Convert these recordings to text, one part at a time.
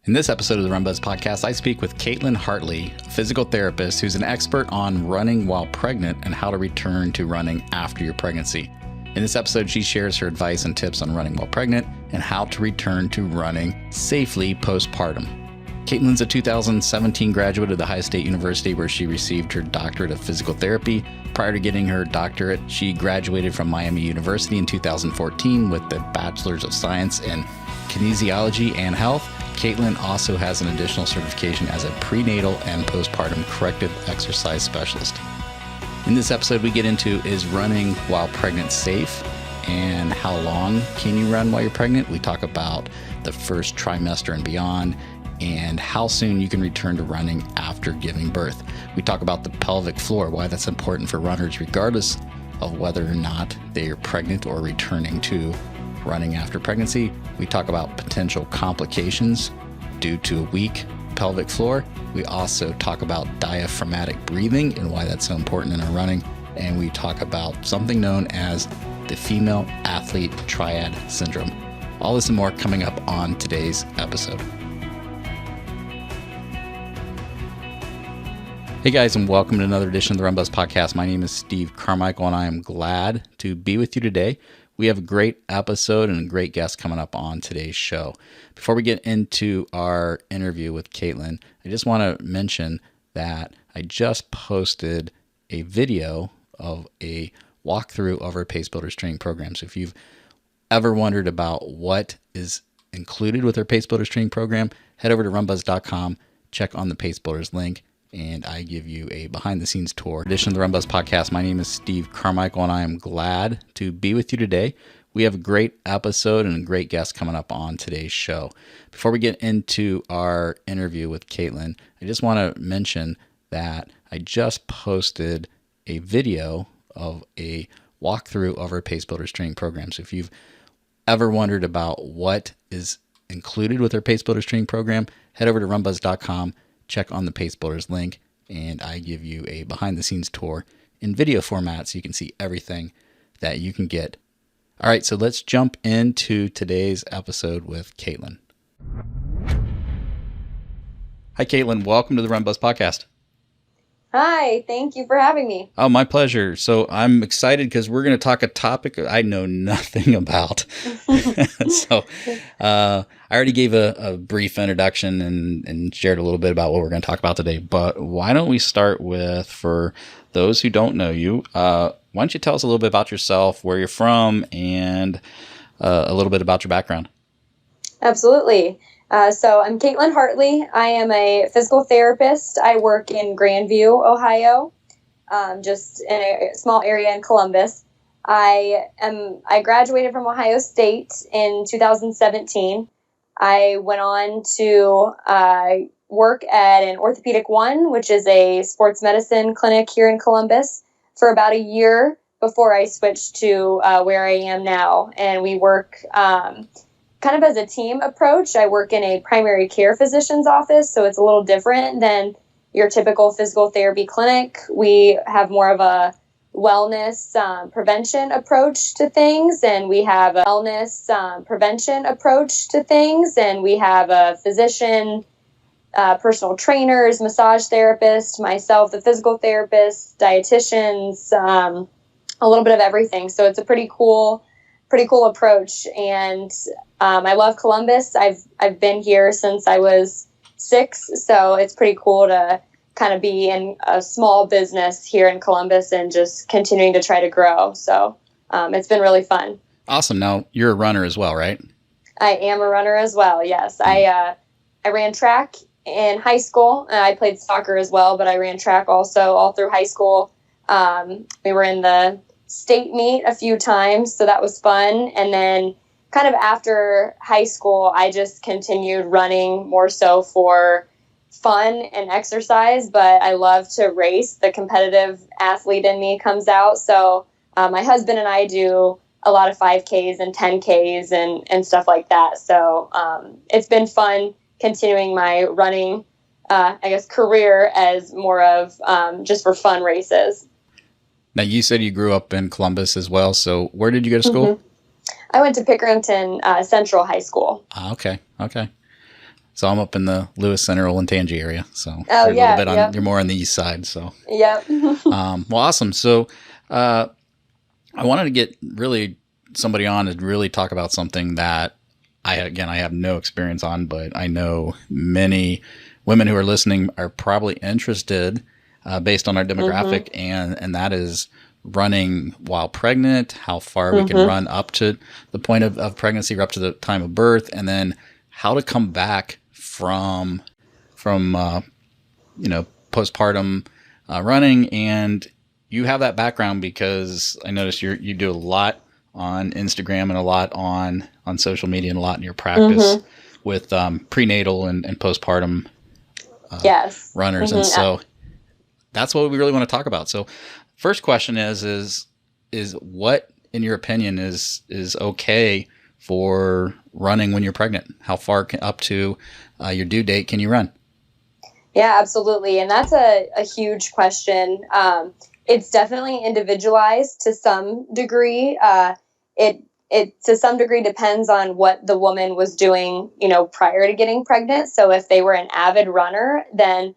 In this episode of the Run Buzz podcast, I speak with Kaitlin Hartley, a physical therapist who's an expert on running while pregnant and how to return to running after your pregnancy. In this episode, she shares her advice and tips on running while pregnant and how to return to running safely postpartum. Kaitlin's a 2017 graduate of the Ohio State University, where she received her doctorate of physical therapy. Prior to getting her doctorate, she graduated from Miami University in 2014 with the Bachelor's of Science in Kinesiology and Health. Kaitlin also has an additional certification as a prenatal and postpartum corrective exercise specialist. In this episode, we get into, is running while pregnant safe, and how long can you run while you're pregnant? We talk about the first trimester and beyond, and how soon you can return to running after giving birth. We talk about the pelvic floor, why that's important for runners regardless of whether or not they are pregnant or returning to running after pregnancy. We talk about potential complications due to a weak pelvic floor. We also talk about diaphragmatic breathing and why that's so important in our running. And we talk about something known as the female athlete Triad syndrome. All this and more coming up on today's episode. Hey guys, and welcome to another edition of the Run Buzz podcast. My name is Steve Carmichael, and I am glad to be with you today. We have a great episode and a great guest coming up on today's show. Before we get into our interview with Kaitlin, I just want to mention that I just posted a video of a walkthrough of our Pace Builders training program. So if you've ever wondered about what is included with our Pace Builders training program, head over to runbuzz.com, check on the Pace Builders link, and I give you a behind-the-scenes tour. Edition of the Run Buzz podcast. My name is Steve Carmichael, and I am glad to be with you today. We have a great episode and a great guest coming up on today's show. Before we get into our interview with Kaitlin, I just want to mention that I just posted a video of a walkthrough of our Pace Builders training program. So if you've ever wondered about what is included with our Pace Builders training program, head over to runbuzz.com, check on the Pace Builders link, and I give you a behind-the-scenes tour in video format so you can see everything that you can get. All right, so let's jump into today's episode with Kaitlin. Hi, Kaitlin. Welcome to the Run Buzz podcast. Hi, thank you for having me. Oh, my pleasure. So I'm excited because we're going to talk a topic I know nothing about. So I already gave a brief introduction and shared a little bit about what we're going to talk about today. But why don't we start with, for those who don't know you, why don't you tell us a little bit about yourself, where you're from, and a little bit about your background? Absolutely. So I'm Kaitlin Hartley. I am a physical therapist. I work in Grandview, Ohio, just in a small area in Columbus. I graduated from Ohio State in 2017. I went on to work at an Orthopedic One, which is a sports medicine clinic here in Columbus, for about a year before I switched to where I am now. And we work kind of as a team approach. I work in a primary care physician's office, so it's a little different than your typical physical therapy clinic. We have more of a wellness prevention approach to things, and we have a physician, personal trainers, massage therapists, myself, the physical therapist, dietitians, a little bit of everything. So it's a pretty cool approach. And I love Columbus. I've been here since I was 6, so it's pretty cool to kind of be in a small business here in Columbus and just continuing to try to grow. So it's been really fun. Awesome. Now, you're a runner as well, right? I am a runner as well, yes. I ran track in high school. I played soccer as well, but I ran track also all through high school. We were in the state meet a few times, so that was fun. And then kind of after high school, I just continued running more so for fun and exercise, but I love to race. The competitive athlete in me comes out. So my husband and I do a lot of 5Ks and 10Ks and stuff like that. So it's been fun continuing my running, career as more of just for fun races. Now, you said you grew up in Columbus as well. So where did you go to school? I went to Pickerington Central High School. Okay. So I'm up in the Lewis Center, Olentangy area. So Oh, you're a little bit on, you're more on the east side. So, yep. well, awesome. So, I wanted to get really somebody on to really talk about something that I have no experience on, but I know many women who are listening are probably interested, based on our demographic, and that is running while pregnant, how far we can run up to the point of pregnancy or up to the time of birth, and then how to come back from postpartum running. And you have that background because I noticed you do a lot on Instagram and a lot on social media and a lot in your practice with prenatal and postpartum runners. And so that's what we really want to talk about. So first question is what, in your opinion, is okay for running when you're pregnant? How far up to your due date can you run? Yeah, absolutely. And that's a huge question. It's definitely individualized to some degree. It to some degree depends on what the woman was doing, prior to getting pregnant. So if they were an avid runner, then,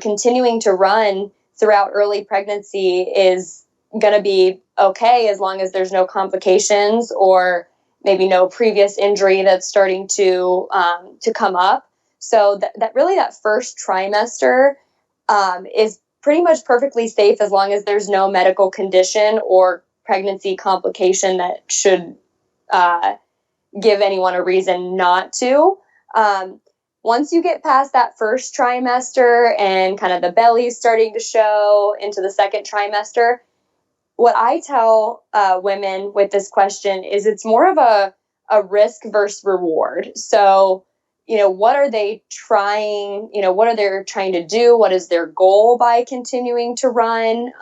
continuing to run throughout early pregnancy is going to be okay as long as there's no complications or maybe no previous injury that's starting to come up. So that first trimester is pretty much perfectly safe as long as there's no medical condition or pregnancy complication that should give anyone a reason not to. Once you get past that first trimester and kind of the belly is starting to show into the second trimester, what I tell women with this question is it's more of a risk versus reward. So, what are they trying, what are they trying to do? What is their goal by continuing to run?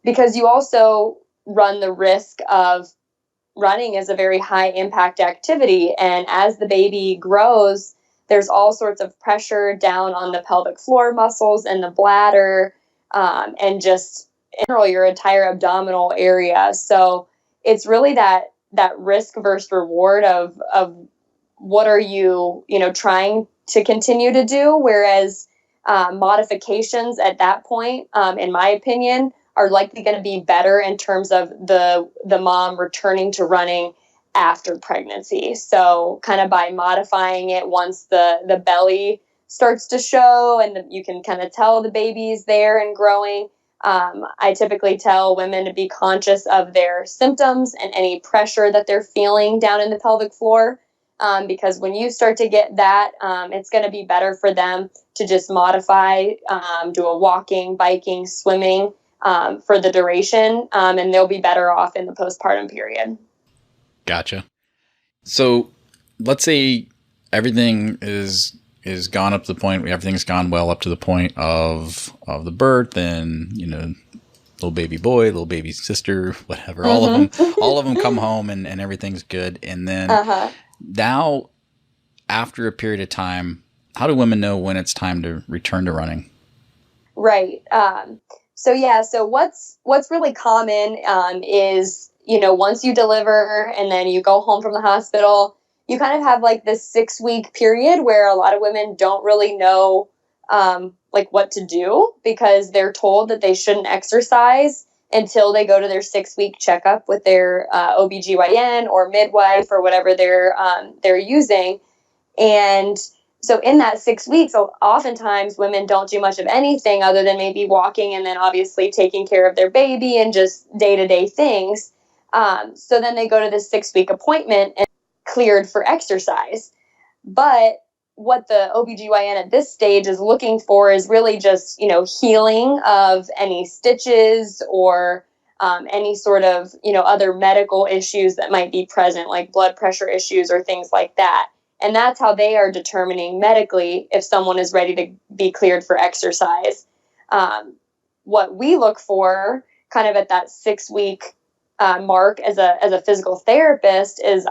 Because you also run the risk of running as a very high impact activity. And as the baby grows, there's all sorts of pressure down on the pelvic floor muscles and the bladder, and just in general, your entire abdominal area. So it's really that risk versus reward of what are you, trying to continue to do? Whereas modifications at that point, in my opinion, are likely going to be better in terms of the mom returning to running after pregnancy. So kind of by modifying it once the belly starts to show and you can kind of tell the baby's there and growing. I typically tell women to be conscious of their symptoms and any pressure that they're feeling down in the pelvic floor. Because when you start to get that, it's going to be better for them to just modify, do a walking, biking, swimming for the duration, and they'll be better off in the postpartum period. Gotcha. So let's say everything is gone up to the point, everything's gone well up to the point of the birth, and little baby boy, little baby sister, whatever, all of them come home and everything's good. And then now, after a period of time, how do women know when it's time to return to running? Right. So what's really common is, once you deliver and then you go home from the hospital, you kind of have like this 6-week period where a lot of women don't really know what to do because they're told that they shouldn't exercise until they go to their 6-week checkup with their OBGYN or midwife or whatever they're using. And so in that 6 weeks, oftentimes women don't do much of anything other than maybe walking and then obviously taking care of their baby and just day-to-day things. So then they go to this 6-week appointment and cleared for exercise. But what the OBGYN at this stage is looking for is really just, healing of any stitches or any sort of, other medical issues that might be present, like blood pressure issues or things like that. And that's how they are determining medically if someone is ready to be cleared for exercise. What we look for kind of at that 6-week mark as a physical therapist is,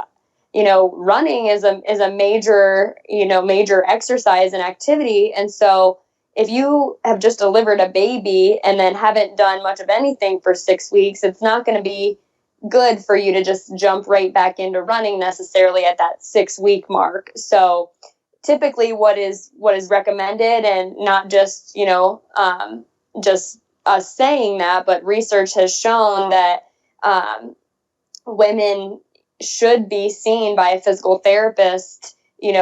running is a major, major exercise and activity. And so if you have just delivered a baby and then haven't done much of anything for 6 weeks, it's not going to be good for you to just jump right back into running necessarily at that 6-week mark. So typically what is recommended, and not just, just us saying that, but research has shown that women should be seen by a physical therapist,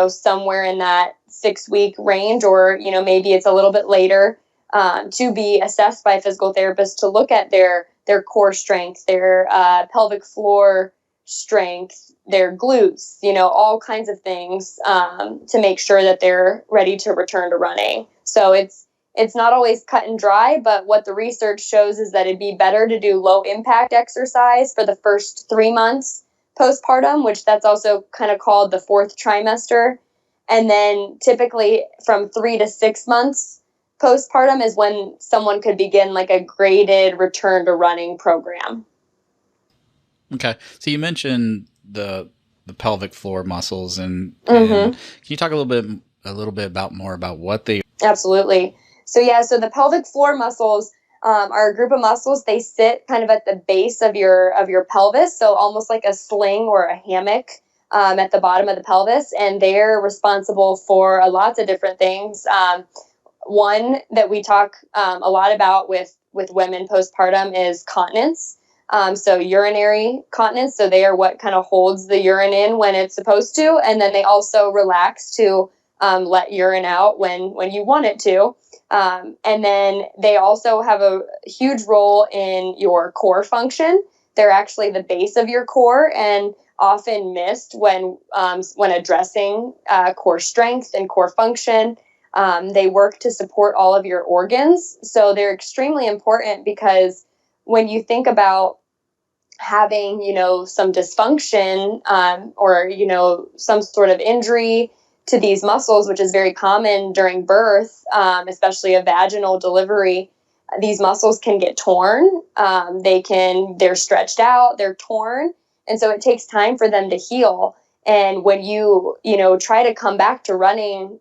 somewhere in that 6-week range, or, maybe it's a little bit later, to be assessed by a physical therapist to look at their core strength, their pelvic floor strength, their glutes, all kinds of things, to make sure that they're ready to return to running. So it's not always cut and dry, but what the research shows is that it'd be better to do low impact exercise for the first 3 months postpartum, which that's also kind of called the 4th trimester. And then typically from 3 to 6 months postpartum is when someone could begin like a graded return to running program. Okay. So you mentioned the pelvic floor muscles, and Mm-hmm. can you talk a little bit more about what they? Absolutely. So the pelvic floor muscles are a group of muscles. They sit kind of at the base of your pelvis, so almost like a sling or a hammock at the bottom of the pelvis, and they're responsible for lots of different things. One that we talk a lot about with women postpartum is continence. So urinary continence. So they are what kind of holds the urine in when it's supposed to, and then they also relax to let urine out when you want it to. And then they also have a huge role in your core function. They're actually the base of your core, and often missed when addressing core strength and core function. They work to support all of your organs. So they're extremely important, because when you think about having, some dysfunction or, some sort of injury to these muscles, which is very common during birth, especially a vaginal delivery, these muscles can get torn. They're stretched out, they're torn. And so it takes time for them to heal. And when you try to come back to running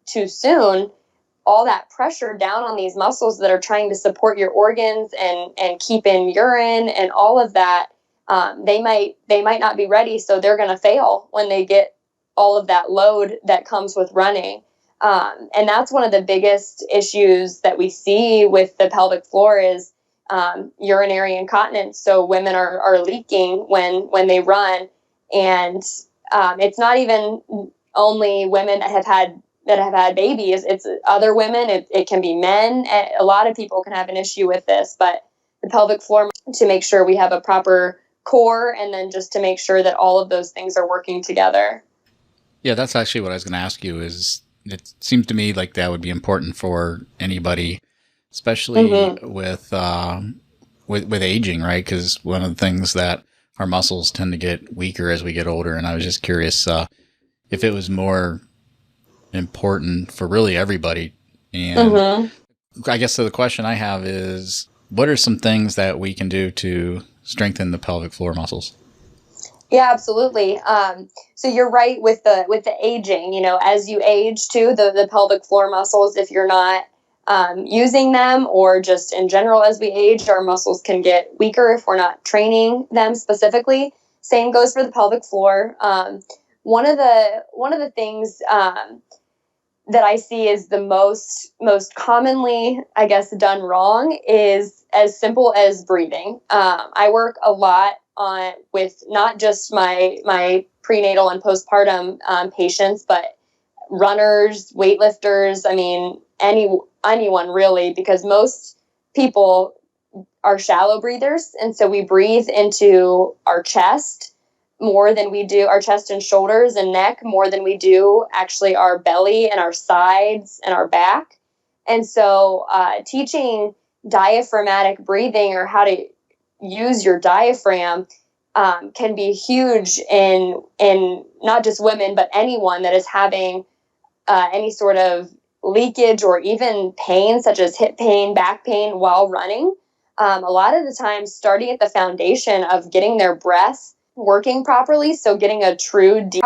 too soon, all that pressure down on these muscles that are trying to support your organs and keep in urine and all of that, they might not be ready. So they're going to fail when they get all of that load that comes with running. And that's one of the biggest issues that we see with the pelvic floor is urinary incontinence. So women are leaking when they run. And it's not even only women that have had babies. It's other women. It can be men. A lot of people can have an issue with this, but the pelvic floor, to make sure we have a proper core, and then just to make sure that all of those things are working together. Yeah, that's actually what I was going to ask you. Is it seems to me like that would be important for anybody, especially Mm-hmm. with aging, right? Because one of the things that our muscles tend to get weaker as we get older, and I was just curious if it was more important for really everybody. And Mm-hmm. I guess so the question I have is, what are some things that we can do to strengthen the pelvic floor muscles? Yeah, absolutely. So you're right with the aging. As you age too, the pelvic floor muscles, if you're not using them, or just in general as we age, our muscles can get weaker if we're not training them specifically. Same goes for the pelvic floor. One of the things that I see is the most commonly, I guess, done wrong is as simple as breathing. I work a lot with not just my prenatal and postpartum patients, but runners, weightlifters. I mean, anyone really, because most people are shallow breathers, and so we breathe into our chest more than we do our chest and shoulders and neck, more than we do actually our belly and our sides and our back. And so teaching diaphragmatic breathing, or how to use your diaphragm, can be huge in not just women, but anyone that is having any sort of leakage or even pain, such as hip pain, back pain while running. A lot of the time, starting at the foundation of getting their breath working properly, so getting a true deep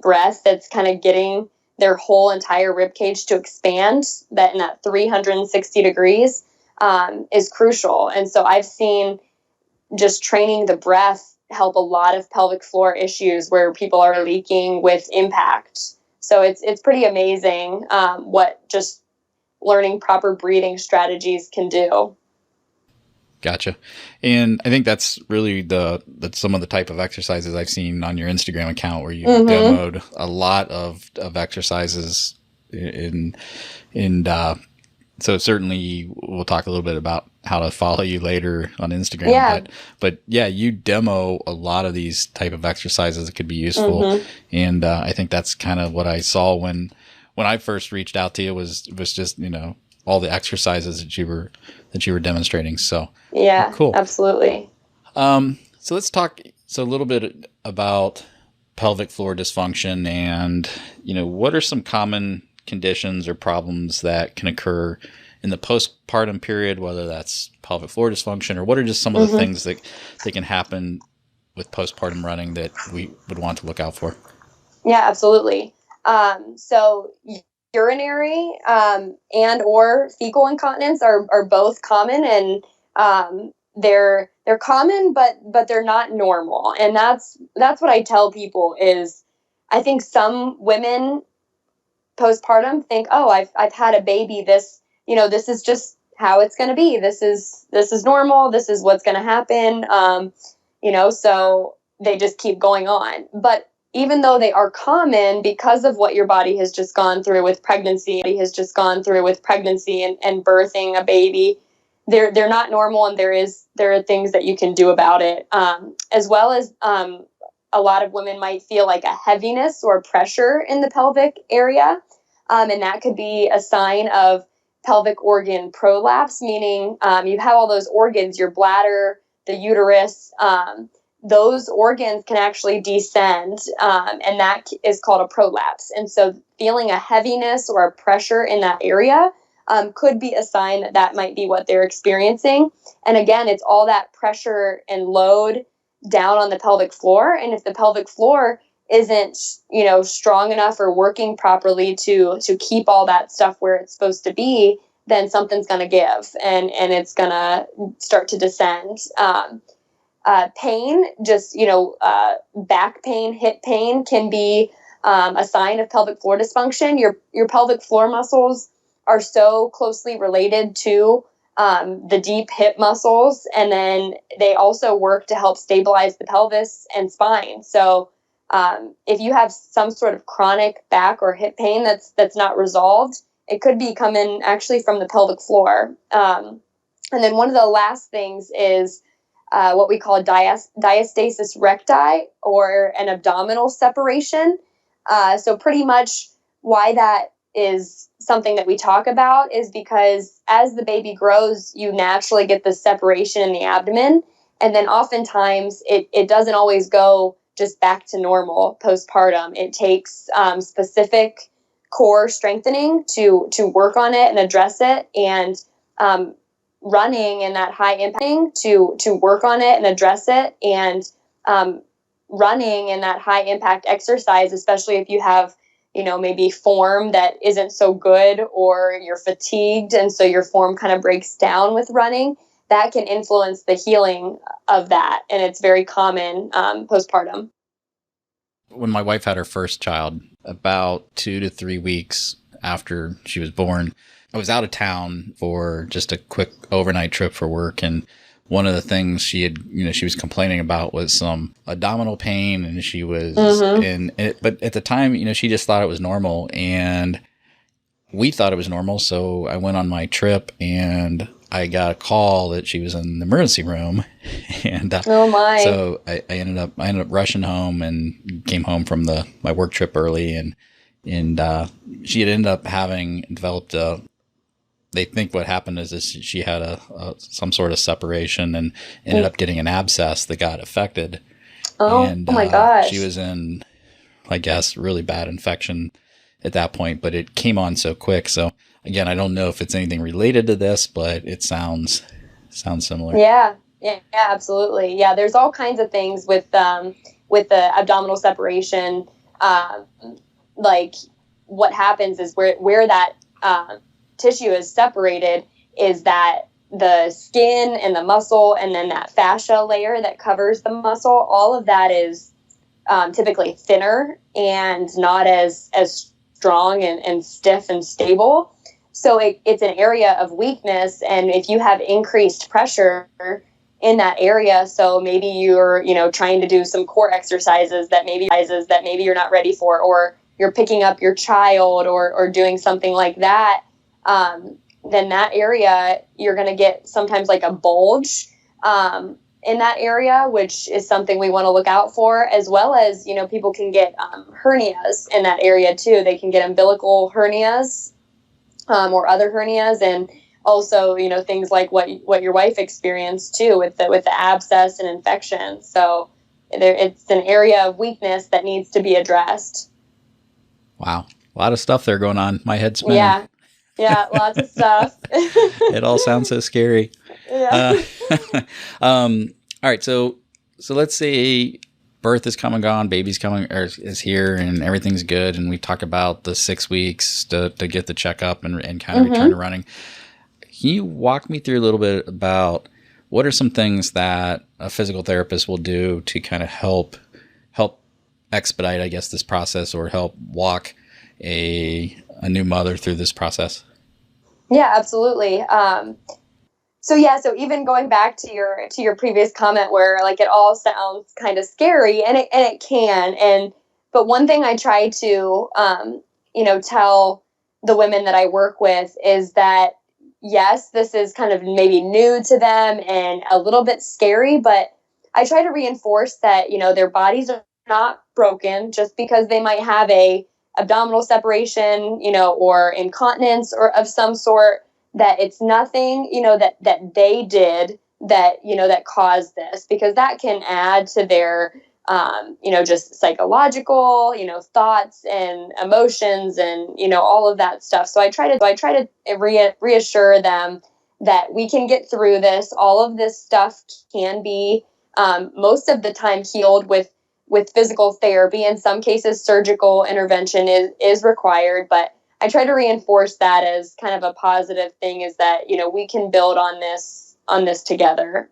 breath that's kind of getting their whole entire rib cage to expand, that in that 360 degrees, is crucial. And so I've seen just training the breath help a lot of pelvic floor issues where people are leaking with impact. So it's pretty amazing what just learning proper breathing strategies can do. Gotcha. And I think that's really that's some of the type of exercises I've seen on your Instagram account where you demoed a lot of exercises so certainly we'll talk a little bit about how to follow you later on Instagram. Yeah. But yeah, you demo a lot of these type of exercises that could be useful. And I think that's kind of what I saw when I first reached out to you was just, all the exercises that you were demonstrating. So yeah, cool. Absolutely. So let's talk a little bit about pelvic floor dysfunction and, what are some common conditions or problems that can occur in the postpartum period, whether that's pelvic floor dysfunction or what are just some of the things that can happen with postpartum running that we would want to look out for? Yeah, absolutely. So urinary and or fecal incontinence are both common, and they're common, but they're not normal. And that's what I tell people is I think some women postpartum think, oh, I've had a baby. This is just how it's going to be. This is normal. This is what's going to happen. So they just keep going on. But even though they are common because of what your body has just gone through with pregnancy, and birthing a baby, they're not normal, and there are things that you can do about it. As well as a lot of women might feel like a heaviness or pressure in the pelvic area. And that could be a sign of pelvic organ prolapse, meaning you have all those organs, your bladder, the uterus, those organs can actually descend, and that is called a prolapse. And so feeling a heaviness or a pressure in that area could be a sign that might be what they're experiencing. And again, it's all that pressure and load down on the pelvic floor. And if the pelvic floor isn't, strong enough or working properly to keep all that stuff where it's supposed to be, then something's going to give and it's going to start to descend. Pain, just, back pain, hip pain can be a sign of pelvic floor dysfunction. Your pelvic floor muscles are so closely related to the deep hip muscles, and then they also work to help stabilize the pelvis and spine. So if you have some sort of chronic back or hip pain that's not resolved, it could be coming actually from the pelvic floor. And then one of the last things is what we call diastasis recti, or an abdominal separation. So pretty much why that is something that we talk about is because as the baby grows, you naturally get this separation in the abdomen. And then oftentimes it doesn't always go just back to normal postpartum. It takes specific core strengthening to work on it and address it, and running in that high impact to work on it and address it, and running in that high impact exercise, especially if you have maybe form that isn't so good, or you're fatigued and so your form kind of breaks down with running, that can influence the healing of that. And it's very common postpartum. When my wife had her first child, about 2 to 3 weeks after she was born, I was out of town for just a quick overnight trip for work. And one of the things she was complaining about was some abdominal pain, and she was but at the time, she just thought it was normal, and we thought it was normal. So I went on my trip and I got a call that she was in the emergency room, and oh my! So I ended up rushing home and came home from my work trip early, and she had ended up having developed they think what happened is she had some sort of separation and ended up getting an abscess that got affected. Oh my gosh! She was in, I guess, really bad infection at that point, but it came on so quick. So again, I don't know if it's anything related to this, but it sounds similar. Yeah, absolutely. Yeah, there's all kinds of things with the abdominal separation. Like what happens is where that tissue is separated is that the skin and the muscle, and then that fascia layer that covers the muscle, all of that is typically thinner and not as strong and stiff and stable. So it's an area of weakness. And if you have increased pressure in that area, so maybe you're, trying to do some core exercises that maybe you're not ready for, or you're picking up your child or doing something like that, then that area, you're going to get sometimes like a bulge in that area, which is something we want to look out for, as well as, people can get hernias in that area too. They can get umbilical hernias or other hernias, and also, things like what your wife experienced too with the abscess and infection. So it's an area of weakness that needs to be addressed. Wow. A lot of stuff there going on. My head's spinning. Yeah, lots of stuff. It all sounds so scary. Yeah. All right. So let's say birth is come and gone, baby's coming or is here, and everything's good. And we talk about the 6 weeks to get the checkup and kind of return to running. Can you walk me through a little bit about what are some things that a physical therapist will do to kind of help expedite, I guess, this process, or help walk a new mother through this process? Yeah, absolutely. So even going back to your previous comment where like it all sounds kind of scary, and it can, but one thing I try to tell the women that I work with is that yes, this is kind of maybe new to them and a little bit scary, but I try to reinforce that, their bodies are not broken just because they might have a abdominal separation, or incontinence or of some sort, that it's nothing, that they did that caused this, because that can add to their, just psychological, thoughts and emotions and, all of that stuff. So I try to reassure them that we can get through this. All of this stuff can be, most of the time, healed with physical therapy. In some cases, surgical intervention is required, but I try to reinforce that as kind of a positive thing, is that, we can build on this together.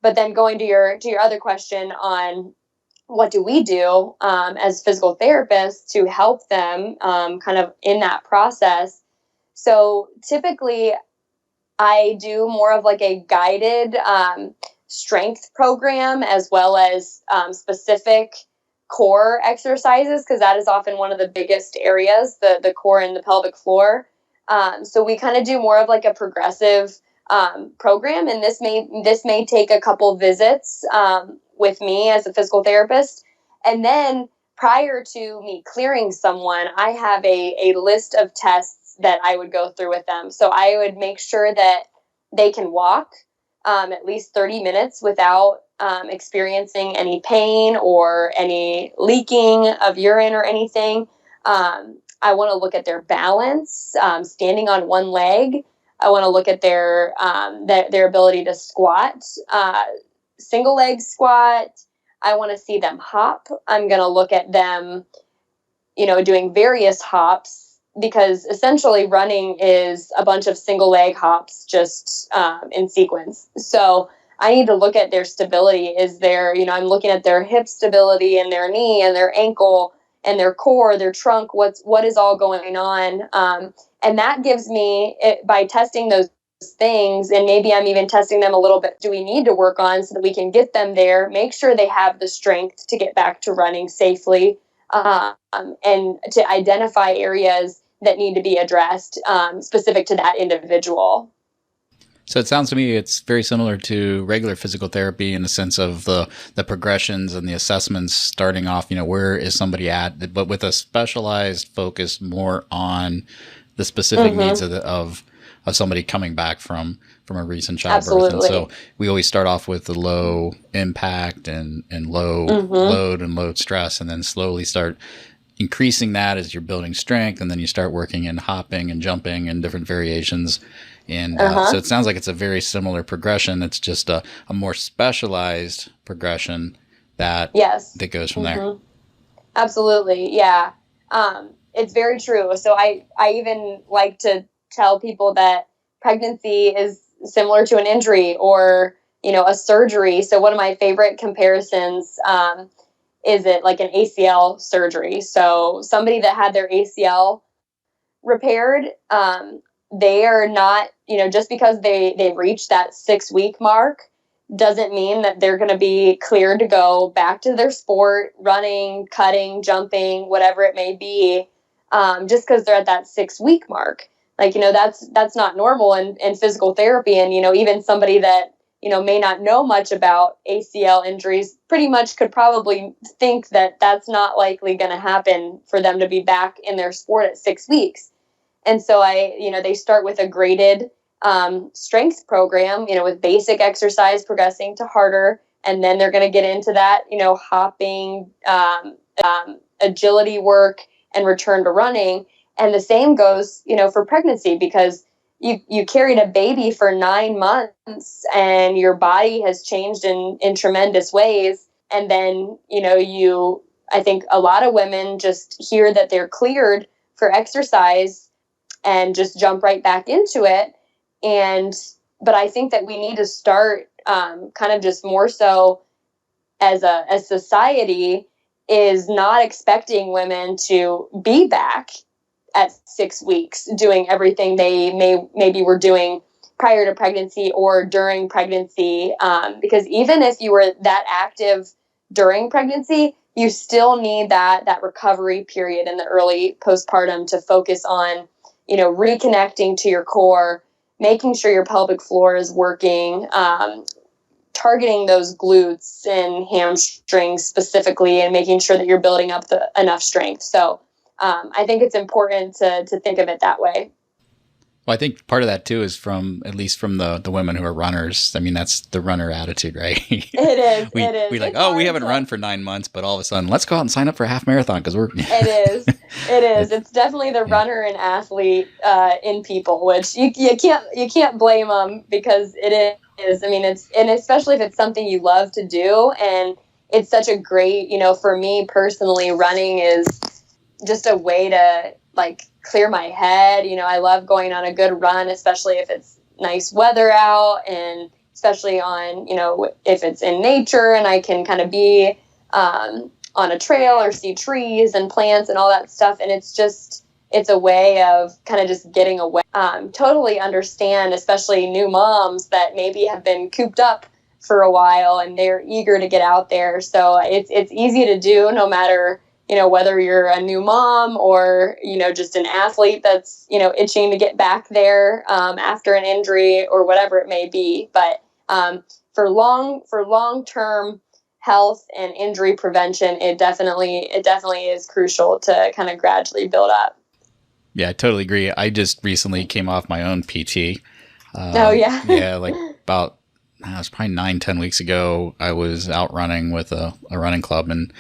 But then going to your other question on what do we do as physical therapists to help them kind of in that process. So typically I do more of like a guided strength program, as well as specific core exercises, because that is often one of the biggest areas, the core and the pelvic floor. So we kind of do more of like a progressive program, and this may take a couple visits with me as a physical therapist. And then prior to me clearing someone, I have a list of tests that I would go through with them. So I would make sure that they can walk at least 30 minutes without experiencing any pain or any leaking of urine or anything. I want to look at their balance, standing on one leg. I want to look at their ability to squat, single leg squat. I want to see them hop. I'm going to look at them, doing various hops, because essentially running is a bunch of single leg hops just in sequence. So I need to look at their stability. Is there, I'm looking at their hip stability and their knee and their ankle and their core, their trunk, what is all going on. And that gives me, by testing those things, and maybe I'm even testing them a little bit, do we need to work on so that we can get them there, make sure they have the strength to get back to running safely, and to identify areas that need to be addressed specific to that individual. So it sounds to me it's very similar to regular physical therapy in the sense of the progressions and the assessments starting off, where is somebody at, but with a specialized focus more on the specific needs of somebody coming back from a recent childbirth. Absolutely. And so we always start off with the low impact and low load and low stress, and then slowly start increasing that as you're building strength, and then you start working in hopping and jumping and different variations. And so it sounds like it's a very similar progression. It's just a more specialized progression that goes from there. Absolutely. Yeah. It's very true. So I even like to tell people that pregnancy is similar to an injury or, a surgery. So one of my favorite comparisons is it like an ACL surgery. So somebody that had their ACL repaired, they are not, just because they've reached that 6-week mark doesn't mean that they're going to be cleared to go back to their sport, running, cutting, jumping, whatever it may be, just because they're at that 6-week mark. Like, that's not normal in physical therapy. And, even somebody that, may not know much about ACL injuries pretty much could probably think that that's not likely going to happen for them to be back in their sport at 6 weeks. And so they start with a graded strength program, with basic exercise progressing to harder. And then they're going to get into that, hopping, agility work and return to running. And the same goes, for pregnancy, because you carried a baby for 9 months and your body has changed in tremendous ways. And then, I think a lot of women just hear that they're cleared for exercise and just jump right back into it. But I think that we need to start kind of just more so as a society is not expecting women to be back at 6 weeks doing everything they maybe were doing prior to pregnancy or during pregnancy. Because even if you were that active during pregnancy, you still need that recovery period in the early postpartum to focus on, reconnecting to your core, making sure your pelvic floor is working, targeting those glutes and hamstrings specifically, and making sure that you're building up enough strength. So I think it's important to think of it that way. Well, I think part of that too is at least from the women who are runners. I mean, that's the runner attitude, right? It is. We like, we haven't run for 9 months, but all of a sudden, let's go out and sign up for a half marathon because we're. It is. It's definitely the runner and athlete in people, which you can't blame them, because it is. I mean, and especially if it's something you love to do, and it's such a great, for me personally, running is just a way to clear my head. I love going on a good run, especially if it's nice weather out, and especially on, if it's in nature and I can kind of be on a trail or see trees and plants and all that stuff. And it's a way of kind of just getting away. Totally understand, especially new moms that maybe have been cooped up for a while and they're eager to get out there. So it's easy to do, no matter whether you're a new mom or, just an athlete that's, itching to get back there after an injury or whatever it may be. But for long-term health and injury prevention, it definitely is crucial to kind of gradually build up. Yeah, I totally agree. I just recently came off my own PT. Oh, yeah. Yeah, about, it was probably 9-10 weeks ago, I was out running with a running club, and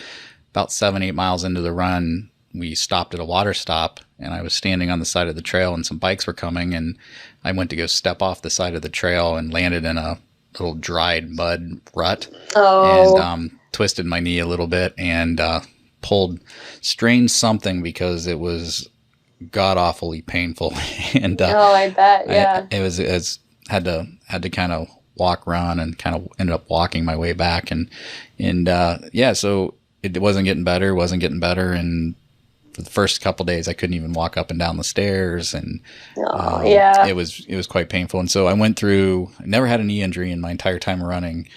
about 7-8 miles into the run, we stopped at a water stop, and I was standing on the side of the trail and some bikes were coming, and I went to go step off the side of the trail and landed in a little dried mud rut. Oh. And twisted my knee a little bit and strained something because it was god awfully painful. And I bet, yeah. It had to kind of walk around and kind of ended up walking my way back, and so it wasn't getting better, and for the first couple of days I couldn't even walk up and down the stairs, and it was quite painful. And so I never had a knee injury in my entire time of running,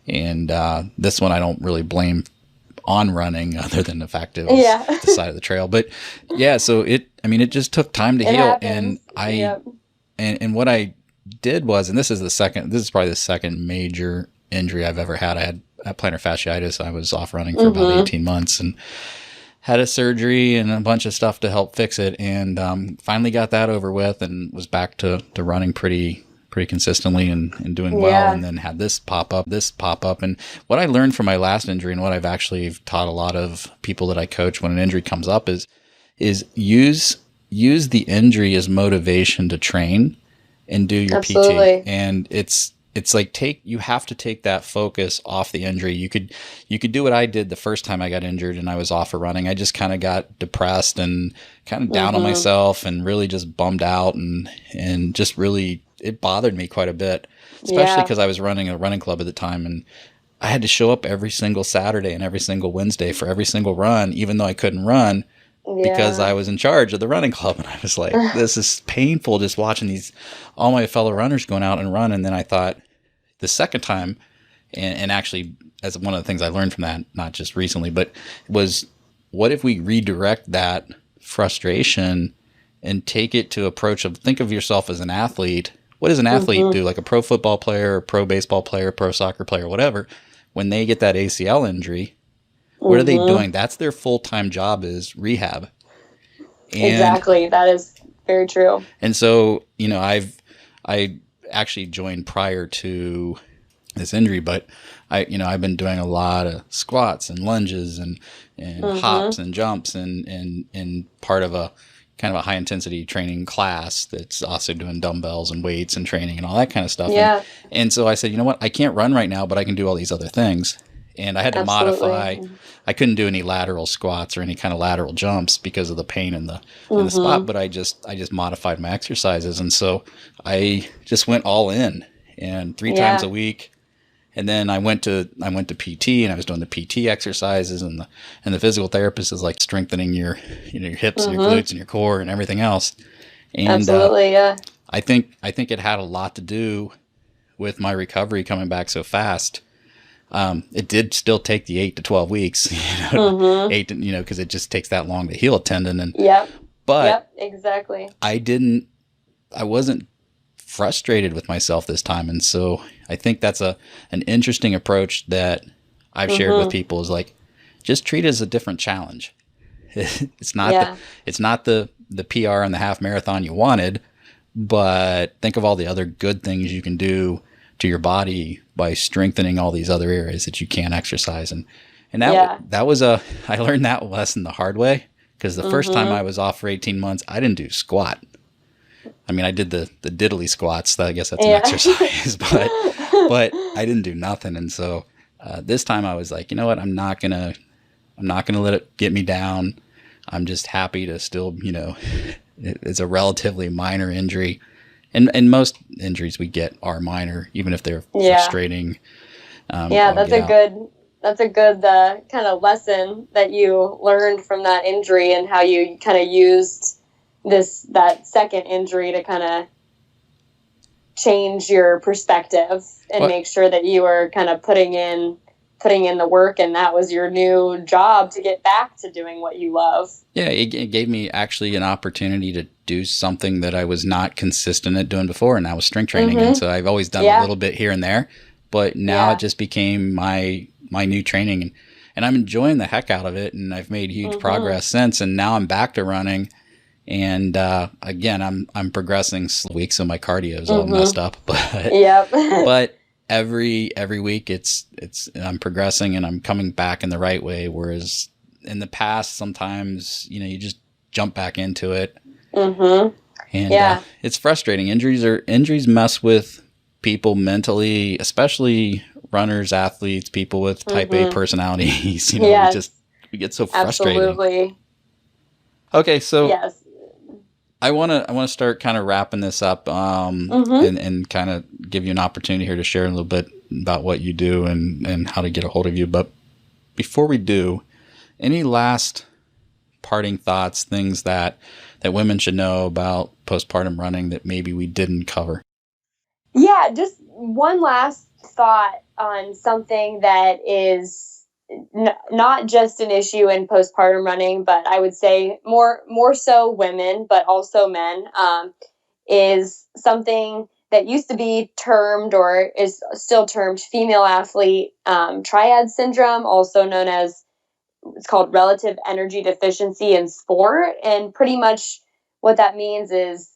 and this one I don't really blame on running, other than the fact it was the side of the trail. But so it just took time to heal. Happens. And what I did was, and this is probably the second major injury I've ever had. I had plantar fasciitis. I was off running for about 18 months and had a surgery and a bunch of stuff to help fix it, and finally got that over with and was back to running pretty consistently and doing well. And then had this pop up. And what I learned from my last injury, and what I've actually taught a lot of people that I coach when an injury comes up, is use the injury as motivation to train and do your Absolutely. PT. And it's like you have to take that focus off the injury. You could do what I did the first time I got injured and I was off of running. I just kind of got depressed and kind of down on myself and really just bummed out and just really it bothered me quite a bit, especially because I was running a running club at the time, and I had to show up every single Saturday and every single Wednesday for every single run, even though I couldn't run because I was in charge of the running club. And I was like, this is painful just watching all my fellow runners going out and run. And then I thought the second time, and actually as one of the things I learned from that, not just recently, but was, what if we redirect that frustration and take it to approach of, think of yourself as an athlete. What does an athlete do? Like a pro football player, or pro baseball player, pro soccer player, whatever. When they get that ACL injury, what are they doing? That's their full-time job, is rehab. And, exactly. That is very true. And so, I actually joined prior to this injury, but I've been doing a lot of squats and lunges and hops and jumps and part of a kind of a high intensity training class that's also doing dumbbells and weights and training and all that kind of stuff. Yeah. And so I said, you know what, I can't run right now, but I can do all these other things. And I had to modify. I couldn't do any lateral squats or any kind of lateral jumps because of the pain in the spot, but I just modified my exercises. And so I just went all in, and 3 times a week. And then I went to PT, and I was doing the PT exercises, and the physical therapist is like strengthening your hips and your glutes and your core and everything else. And absolutely, yeah. I think it had a lot to do with my recovery coming back so fast. It did still take the 8 to 12 weeks, because it just takes that long to heal a tendon. And exactly. I wasn't frustrated with myself this time, and so I think that's an interesting approach that I've shared with people, is like, just treat it as a different challenge. It's not the PR and the half marathon you wanted, but think of all the other good things you can do to your body by strengthening all these other areas that you can't exercise. And that was I learned that lesson the hard way, because the first time I was off for 18 months, I didn't do squat. I mean, I did the diddly squats. I guess that's an exercise, but I didn't do nothing. And so this time I was like, you know what? I'm not gonna let it get me down. I'm just happy to still, it's a relatively minor injury, and most injuries we get are minor, even if they're frustrating. That's a good kind of lesson that you learned from that injury, and how you kind of used that second injury to kind of change your perspective and make sure that you were kind of putting in the work, and that was your new job to get back to doing what you love. Yeah, it gave me actually an opportunity to do something that I was not consistent at doing before, and that was strength training. And so I've always done a little bit here and there, but now it just became my new training, and I'm enjoying the heck out of it, and I've made huge progress since, and now I'm back to running. And again, I'm progressing weeks, so my cardio is all messed up, but but every week it's I'm progressing, and I'm coming back in the right way. Whereas in the past, sometimes you just jump back into it, and it's frustrating. Injuries mess with people mentally, especially runners, athletes, people with type A personalities. We get so frustrated. Absolutely. Okay, so I want to start kind of wrapping this up, and kind of give you an opportunity here to share a little bit about what you do and how to get a hold of you. But before we do, any last parting thoughts, things that women should know about postpartum running that maybe we didn't cover? Yeah, just one last thought on something that is not just an issue in postpartum running, but I would say more so women, but also men, is something that used to be termed, or is still termed, female athlete Triad syndrome, also known as, it's called relative energy deficiency in sport. And pretty much what that means is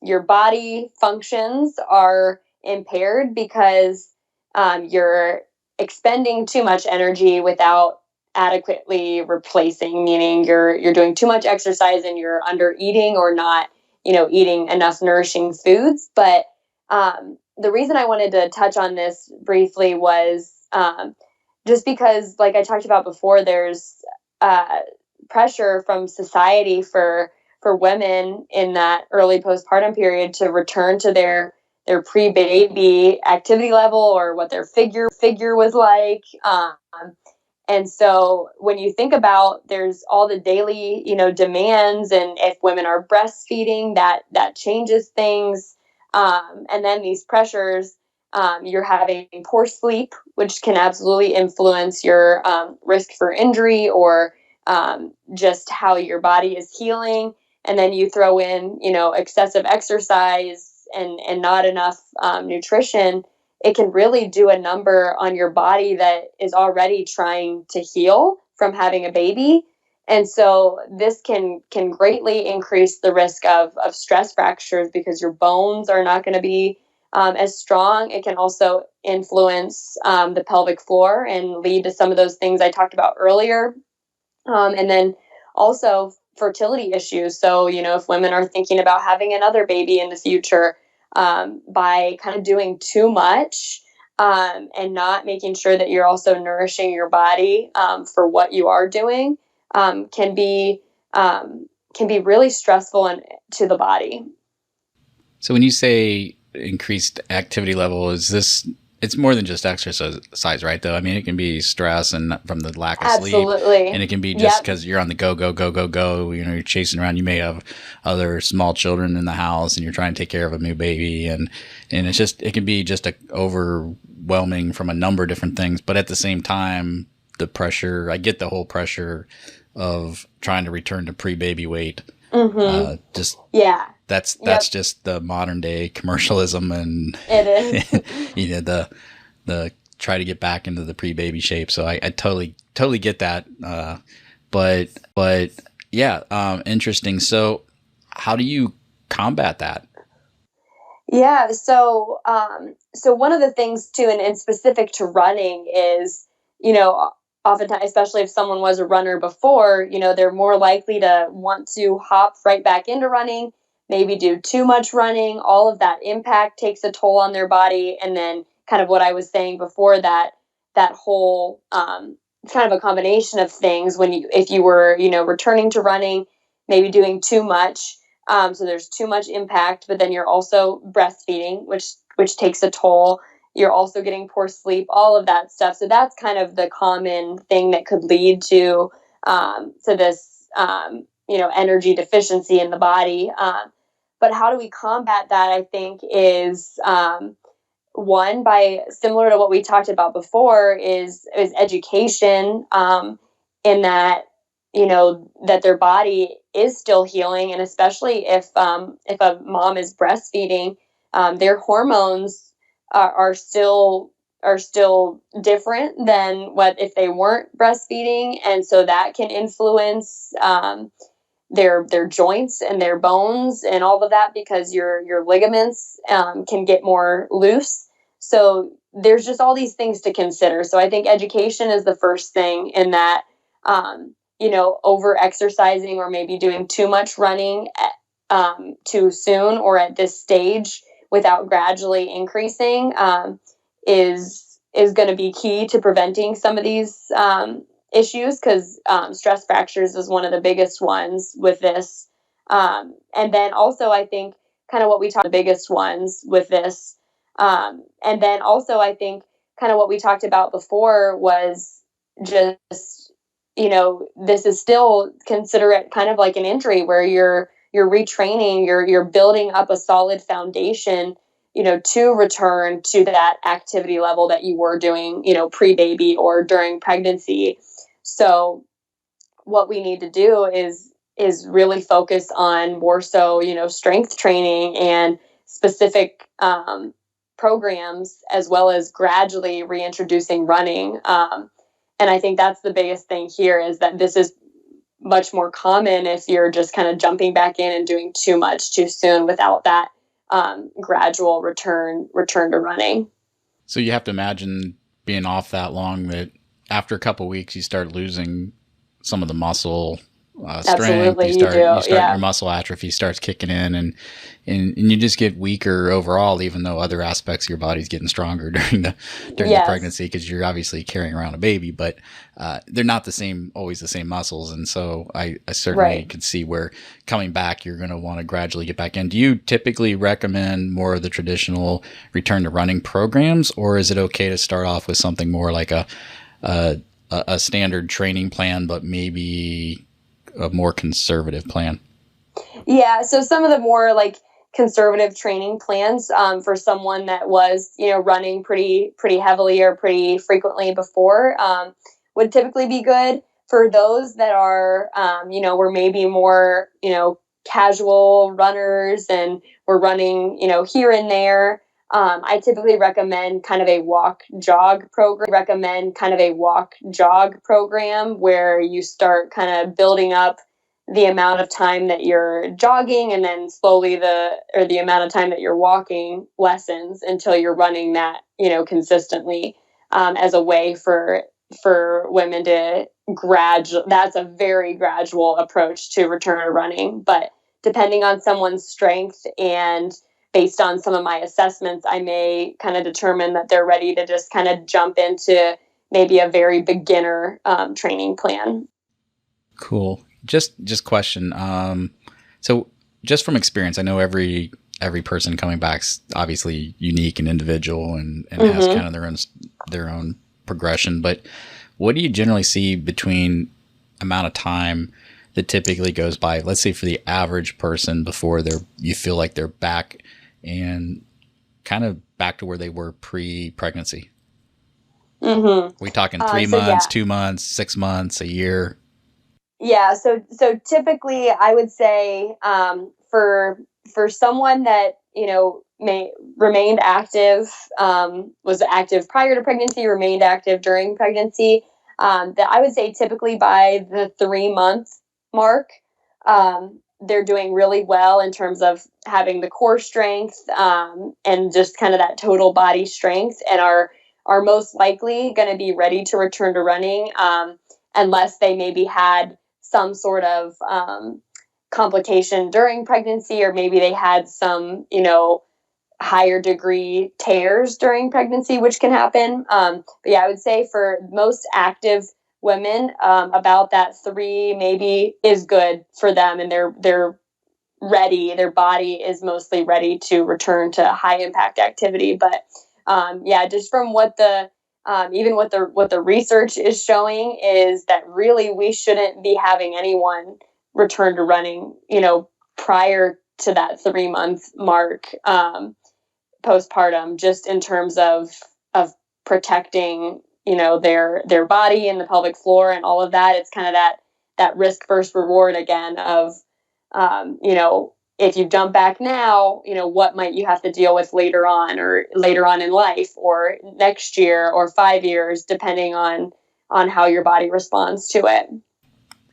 your body functions are impaired because you're expending too much energy without adequately replacing, meaning you're doing too much exercise and you're under eating, or not, eating enough nourishing foods. But the reason I wanted to touch on this briefly was just because, like I talked about before, there's pressure from society for for women in that early postpartum period to return to their pre-baby activity level or what their figure was like. And so when you think about, there's all the daily, demands, and if women are breastfeeding, that changes things. And then these pressures, you're having poor sleep, which can absolutely influence your risk for injury or just how your body is healing. And then you throw in, excessive exercise and not enough nutrition. It can really do a number on your body that is already trying to heal from having a baby. And so this can greatly increase the risk of stress fractures because your bones are not going to be as strong. It can also influence the pelvic floor and lead to some of those things I talked about earlier. And then also fertility issues. So, if women are thinking about having another baby in the future, by kind of doing too much and not making sure that you're also nourishing your body for what you are doing, can be really stressful to the body. So when you say increased activity level, it's more than just exercise, right? Though, I mean, it can be stress and from the lack of Absolutely. sleep, and it can be just because you're on the go. You're chasing around. You may have other small children in the house, and you're trying to take care of a new baby, and it can be just overwhelming from a number of different things. But at the same time, the pressure. I get the whole pressure of trying to return to pre-baby weight. Mm-hmm. That's just the modern day commercialism, and it is. the try to get back into the pre-baby shape. So I totally get that. But yeah, interesting. So how do you combat that? Yeah. So one of the things too, and specific to running is, oftentimes, especially if someone was a runner before, they're more likely to want to hop right back into running, maybe do too much running. All of that impact takes a toll on their body. And then kind of what I was saying before, that whole kind of a combination of things if you were, returning to running, maybe doing too much. So there's too much impact, but then you're also breastfeeding, which takes a toll. You're also getting poor sleep, all of that stuff. So that's kind of the common thing that could lead to this, energy deficiency in the body. But how do we combat that, I think, is one, by similar to what we talked about before, is education, in that, that their body is still healing. And especially if a mom is breastfeeding, their hormones are still different than what if they weren't breastfeeding. And so that can influence their joints and their bones and all of that, because your ligaments can get more loose. So there's just all these things to consider. So I think education is the first thing, in that, over exercising or maybe doing too much running too soon or at this stage without gradually increasing is going to be key to preventing some of these issues, because stress fractures is one of the biggest ones with this. And then also, I think kind of what we talked, the biggest ones with this. And then also, I think kind of what we talked about before was just, this is still considered kind of like an injury where you're retraining, you're building up a solid foundation, to return to that activity level that you were doing, pre-baby or during pregnancy. So what we need to do is really focus on more so, strength training and specific programs, as well as gradually reintroducing running. And I think that's the biggest thing here, is that this is much more common if you're just kind of jumping back in and doing too much too soon without that gradual return to running. So you have to imagine being off that long, that after a couple of weeks you start losing some of the muscle strength. Absolutely, you do. Your muscle atrophy starts kicking in, and you just get weaker overall, even though other aspects of your body's getting stronger during the pregnancy, because you're obviously carrying around a baby, but they're not always the same muscles. And so I certainly could see where coming back, you're going to want to gradually get back in. Do you typically recommend more of the traditional return to running programs, or is it okay to start off with something more like a standard training plan, but maybe a more conservative plan? Yeah. So some of the more like conservative training plans for someone that was, running pretty heavily or pretty frequently before would typically be good. For those that are, were maybe more, casual runners and were running, here and there. I typically recommend kind of a walk jog program where you start kind of building up the amount of time that you're jogging, and then slowly the amount of time that you're walking lessens until you're running that, consistently, as a way for women to that's a very gradual approach to return to running. But depending on someone's strength and based on some of my assessments, I may kind of determine that they're ready to just kind of jump into maybe a very beginner training plan. Cool. Just question. So just from experience, I know every person coming back's obviously unique and individual and has kind of their own progression. But what do you generally see between amount of time that typically goes by, let's say for the average person, before you feel like they're back and kind of back to where they were pre-pregnancy? Are we talking 3 months, 2 months, 6 months, a year? Yeah. So typically I would say, for someone that, remained active, was active prior to pregnancy, remained active during pregnancy, that I would say typically by the 3-month mark, they're doing really well in terms of having the core strength, and just kind of that total body strength, and are most likely going to be ready to return to running, unless they maybe had some sort of complication during pregnancy, or maybe they had some, higher degree tears during pregnancy, which can happen. But yeah, I would say for most active women, about that 3 maybe is good for them, and they're ready. Their body is mostly ready to return to high impact activity. But yeah, just from what the even what the research is showing is that really we shouldn't be having anyone return to running, prior to that 3-month mark, postpartum, just in terms of protecting, their body and the pelvic floor and all of that. It's kind of that risk versus reward again of, if you jump back now, what might you have to deal with later on, or later on in life, or next year, or 5 years, depending on how your body responds to it.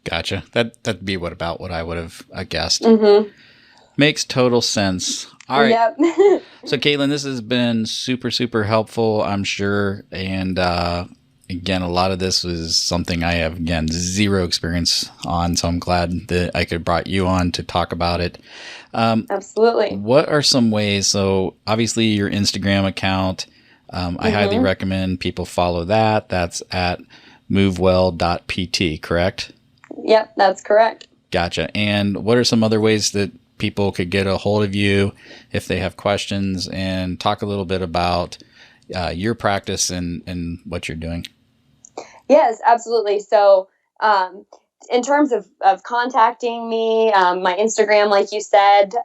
Gotcha. That'd be about what I would have guessed. Mm-hmm. Makes total sense. All right. Yep. So Kaitlin, this has been super, super helpful, I'm sure. And again, a lot of this was something I have, again, zero experience on. So I'm glad that I could have brought you on to talk about it. Absolutely. What are some ways? So obviously your Instagram account, I highly recommend people follow that. That's at movewell.pt, correct? Yep, that's correct. Gotcha. And what are some other ways that people could get a hold of you if they have questions, and talk a little bit about your practice and what you're doing? Yes, absolutely. So, in terms of contacting me, my Instagram, like you said,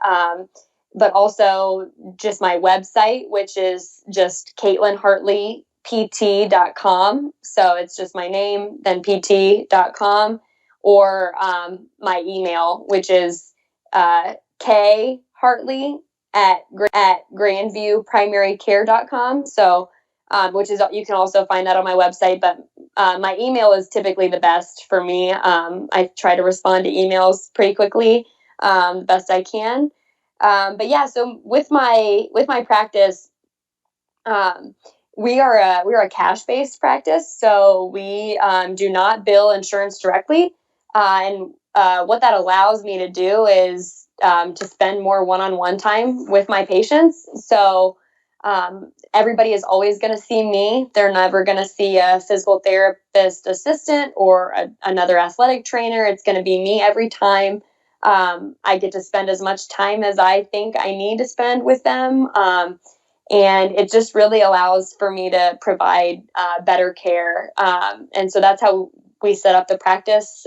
but also just my website, which is just KaitlinHartleyPT.com. So it's just my name, then PT.com, or my email, which is khartley at grandviewprimarycare.com. So, which is, you can also find that on my website, but my email is typically the best for me. I try to respond to emails pretty quickly, the best I can. But yeah, so with my practice, we are a cash-based practice, so we do not bill insurance directly, and what that allows me to do is to spend more one-on-one time with my patients. So everybody is always going to see me. They're never going to see a physical therapist assistant or another athletic trainer. It's going to be me every time. I get to spend as much time as I think I need to spend with them. And it just really allows for me to provide better care. And so that's how we set up the practice.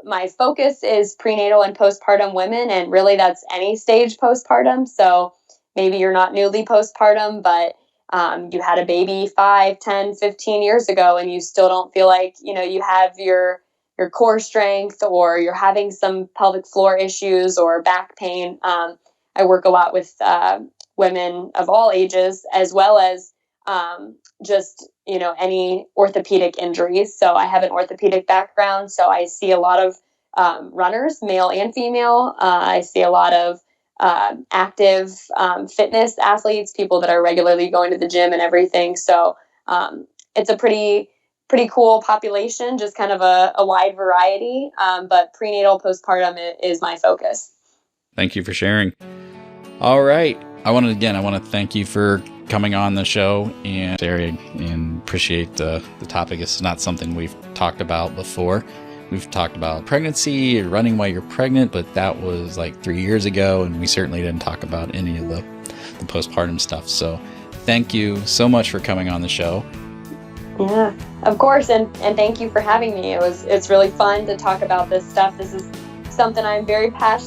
My focus is prenatal and postpartum women, and really that's any stage postpartum. So maybe you're not newly postpartum, but you had a baby 5, 10, 15 years ago, and you still don't feel like, you have your core strength, or you're having some pelvic floor issues or back pain. I work a lot with women of all ages, as well as just, any orthopedic injuries. So I have an orthopedic background, so I see a lot of runners, male and female. I see a lot of active fitness athletes, people that are regularly going to the gym and everything. So it's a pretty cool population, just kind of a wide variety. But prenatal, postpartum is my focus. Thank you for sharing. All right. I want to thank you for coming on the show and sharing, and appreciate the topic. It's not something we've talked about before. We've talked about pregnancy or running while you're pregnant, but that was like 3 years ago, and we certainly didn't talk about any of the postpartum stuff. So thank you so much for coming on the show. Yeah, of course. And thank you for having me. It's really fun to talk about this stuff. This is something I'm very passionate